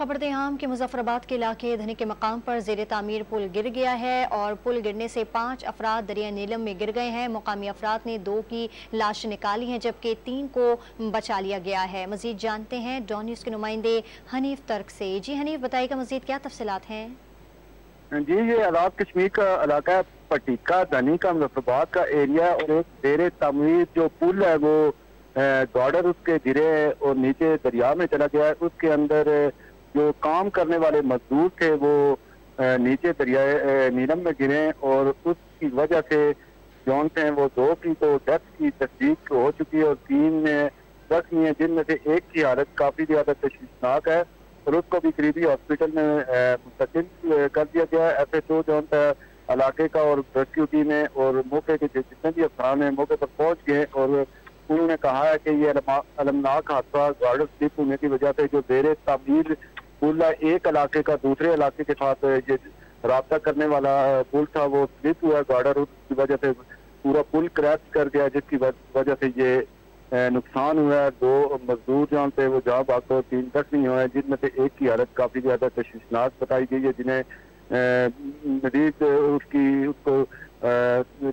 खबर दें हम कि मुजफ्फराबाद के इलाके धनी के मकाम पर जेर तामीर पुल गिर गया है और पुल गिरने से 5 अफराद दरिया नीलम में गिर गए हैं। मुकामी अफराद ने 2 की लाश निकाली है जबकि 3 को बचा लिया गया है। मजीद जानते हैं डॉन न्यूज़ के नुमाइंदे हनीफ तर्क से। जी हनीफ, बताइएगा मजीद क्या तफसीलात हैं? जी, ये आजाद कश्मीर का इलाका है, पटीका धनी का मुजफ्फराबाद का एरिया और एक जेर तामीर जो पुल है वो गार्डर उसके गिरे और नीचे दरिया में चला गया है। उसके अंदर जो काम करने वाले मजदूर थे वो नीचे दरिया नीलम में गिरे और उसकी वजह से जौन से हैं वो 2 की तो डेथ की तस्दीक हो चुकी है और 3 जख्मी है, जिनमें से एक की हालत काफी ज्यादा तशवीशनाक है और उसको भी करीबी हॉस्पिटल में मुंतकिल कर दिया गया है। FHO जौन था इलाके का और रेस्क्यू टीमें और मौके के जितने भी अफसरान हैं मौके पर पहुंच गए और उन्होंने कहा है कि ये अलमनाक हादसा गार्डर स्लिप होने की वजह से जो जेर तामीर पुल एक इलाके का दूसरे इलाके के साथ ये राब्ता करने वाला पुल था वो स्लिप हुआ गार्डर, उसकी वजह से पूरा पुल क्रैश कर गया जिसकी वजह से ये नुकसान हुआ है। 2 मजदूर जहाँ थे वो जहाँ भाग तो 3 जख्मी हुए हैं, जिनमें से एक की हालत काफी ज्यादा तशवीशनाक बताई गई है, जिन्हें मजीद उसको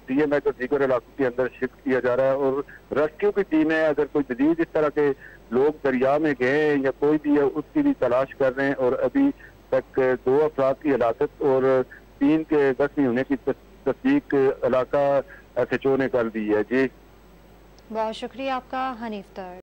DMH और दीगर इलाकों के अंदर शिफ्ट किया जा रहा है और रेस्क्यू की टीमें अगर कोई मजीद इस तरह के लोग दरिया में गए या कोई भी है उसकी भी तलाश कर रहे हैं और अभी तक 2 अफराद की हलाकत और 3 के जख्मी होने की तस्दीक इलाका FHO ने कर दी है। जी बहुत शुक्रिया आपका हनीफ तर्क।